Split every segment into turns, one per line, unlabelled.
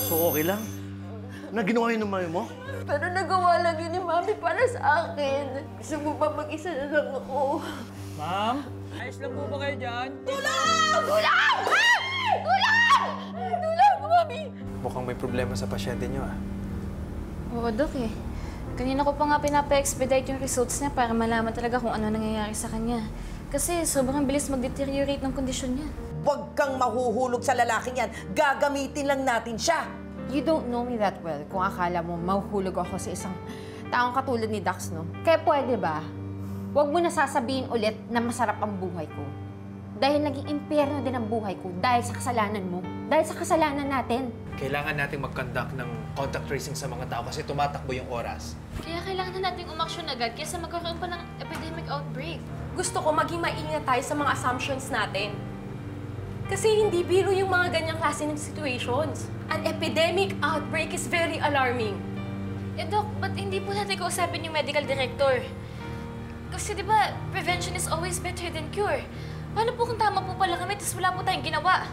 So, okay lang? Na ginawa yun ng mami mo?
Pero nagawa lang yun ni Mami para sa akin. Gusto mo ba mag-isa na lang ako?
Ma'am? Ayos lang po ba kayo dyan?
Tulong! Tulong! Tulong! Tulong, Mami!
Mukhang may problema sa pasyente niyo, ah.
Oo, Dok eh. Kanina ko pa nga pinapa-expedite yung results niya para malaman talaga kung ano nangyayari sa kanya. Kasi sobrang bilis mag-deteriorate ng kondisyon niya.
Huwag kang mahuhulog sa lalaking yan. Gagamitin lang natin siya.
You don't know me that well kung akala mo mahuhulog ako sa isang taong katulad ni Dax, no? Kaya pwede ba, huwag mo na sasabihin ulit na masarap ang buhay ko. Dahil naging impyerno din ang buhay ko dahil sa kasalanan mo. Dahil sa kasalanan natin.
Kailangan nating mag-conduct ng contact tracing sa mga tao kasi tumatakbo yung oras.
Kaya kailangan na nating umaksyon agad kaysa magkakaroon pa ng epidemic outbreak.
Gusto ko maging maingat tayo sa mga assumptions natin. Kasi hindi biro yung mga ganyang klase ng situations. An epidemic outbreak is very alarming.
Eh, Dok, ba't hindi po natin kausapin yung medical director? Kasi di ba, prevention is always better than cure. Paano po kung tama po pala kami tapos wala po tayong ginawa?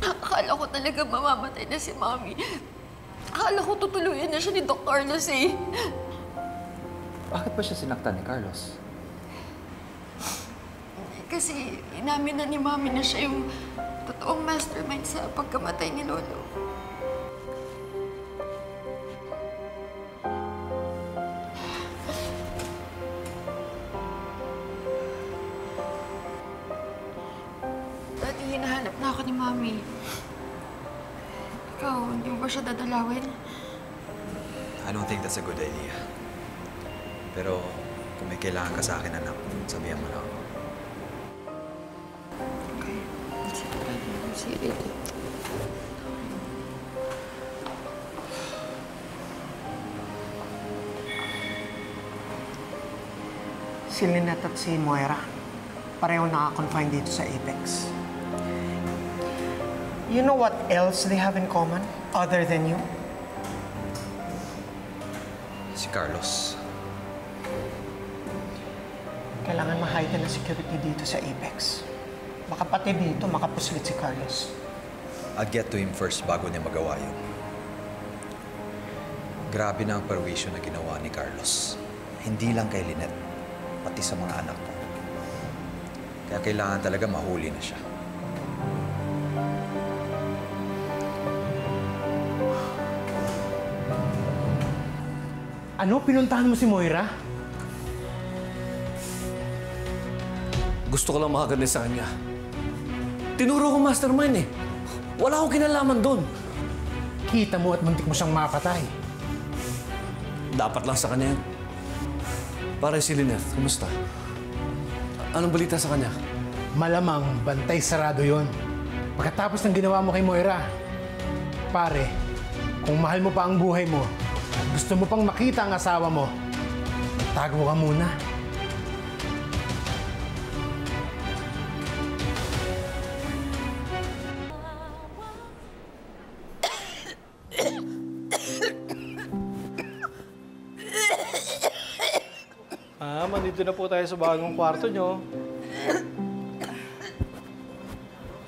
Akala ko talaga mamamatay na si Mami. Akala ko tutuluyan na siya ni Doc Carlos eh.
Bakit ba siya sinaktan ni Carlos?
Kasi inamin na ni Mami na siya yung totoong mastermind sa pagkamatay ni Lolo. Dati hinahanap na ako ni Mami. Ikaw, hindi mo ba siya dadalawin?
I don't think that's a good idea. Pero kung may kailangan ka sa akin, anak, sabihan mo lang ako.
Okay. Sige.
Si Lynette at si Moira, pareho naka-confine dito sa Apex. You know what else they have in common other than you?
Si Carlos.
Kailangan ma-heighten ang security dito sa Apex. Baka pati dito makapuslit si Carlos.
I'll get to him first bago niya magawa yun. Grabe na ang perwisyo na ginawa ni Carlos. Hindi lang kay Lynette, pati sa mga anak mo. Kaya kailangan talaga mahuli na siya.
Ano? Pinuntahan mo si Moira?
Gusto ko lang makagaling sa kanya. Tinuro ko mastermind eh. Wala akong kinalaman doon.
Kita mo at muntik mo siyang mapatay.
Dapat lang sa kanya yan. Pare si Lynette, kumusta? Anong balita sa kanya?
Malamang bantay sarado yon. Pagkatapos ng ginawa mo kay Moira, pare, kung mahal mo pa ang buhay mo, at gusto mo pang makita ang asawa mo, tago ka muna.
Ma'am, andito na po tayo sa bagong kwarto nyo.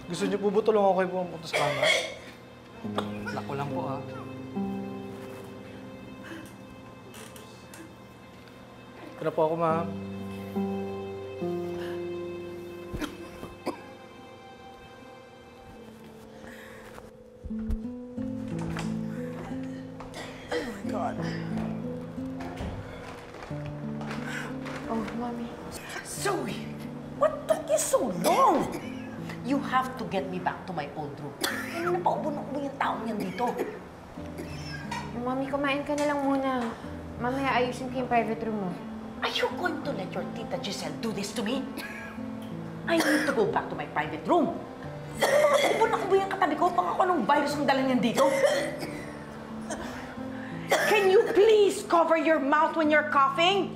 Gusto niyo po ba tulungan ko kayo pumunta sa kama? Lako lang po, ah. Ito na po ako, ma'am.
Oh my God.
Oh, Mami.
Zoe, what took you so long? You have to get me back to my old room. Ano na paubo-ubo yung taong yan dito?
Mami, kumain ka na lang muna. Mamaya ayusin ko yung private room mo.
Are you going to let your tita Giselle do this to me? I need to go back to my private room. Kubo na kubo yung katabi ko pang ako anong virus ang dala niyan dito. Can you please cover your mouth when you're coughing?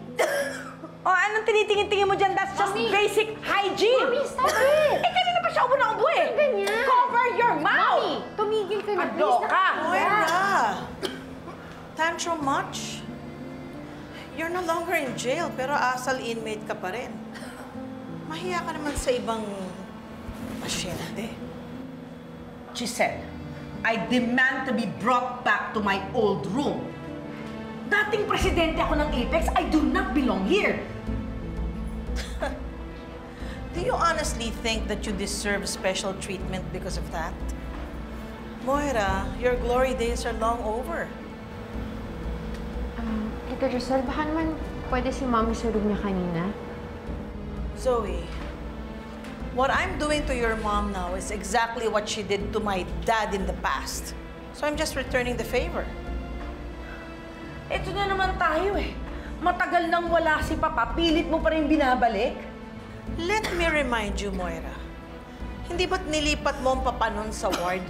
O, anong tinitingin-tingin mo dyan? That's just basic hygiene.
Mami, stop it!
Eh, kanina pa siya ubo na ubo eh.
Ganyan.
Cover your mouth!
Mami, tumigil ka na, please.
Aloka!
Moira! Tantrum much? You're no longer in jail, pero asal inmate ka pa rin. Mahiya ka naman sa ibang pasyente.
Giselle, I demand to be brought back to my old room. Dating presidente ako ng Apex, I do not belong here.
Do you honestly think that you deserve special treatment because of that? Moira, your glory days are long over.
Tita Giselle, baka naman pwede si Mommy sa room niya kanina?
Zoe, what I'm doing to your mom now is exactly what she did to my dad in the past. So I'm just returning the favor.
Ito na naman tayo eh. Matagal nang wala si Papa, pilit mo pa rin binabalik.
Let me remind you, Moira. Hindi ba't nilipat mo ang papa nun sa ward?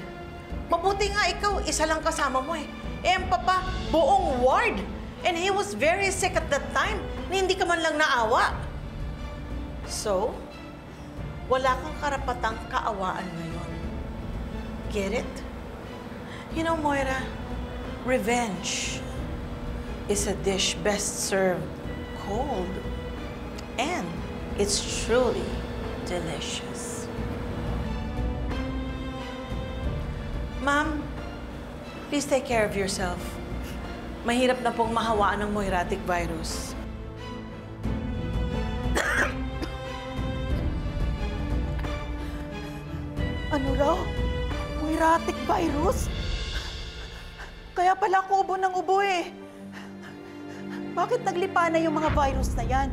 Mabuti nga ikaw, isa lang kasama mo eh. Eh, ang papa, buong ward. And he was very sick at that time na hindi ka man lang naawa. So, wala kang karapatang kaawaan ngayon. Get it? You know, Moira, revenge is a dish best served cold. And it's truly delicious. Ma'am, please take care of yourself. Mahirap na pong mahawaan ng Moiratic virus.
Ano raw? Moiratic virus? Kaya pala ako ubo ng ubo eh. Bakit naglipa na yung mga virus na yan?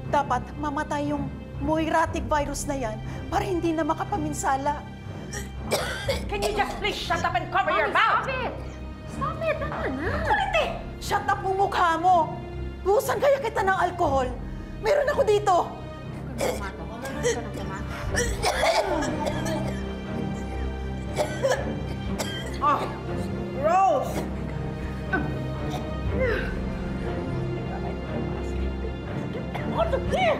Dapat mamatay yung Moiratic virus na yan para hindi na makapaminsala.
Can you just please shut up and cover your mouth?
Stop it! Stop it! Tama na!
Kulit eh!
Shut up mo mukha mo! Buhusan kaya kita ng alkohol. Meron ako dito.
Oh, gross! Out of here!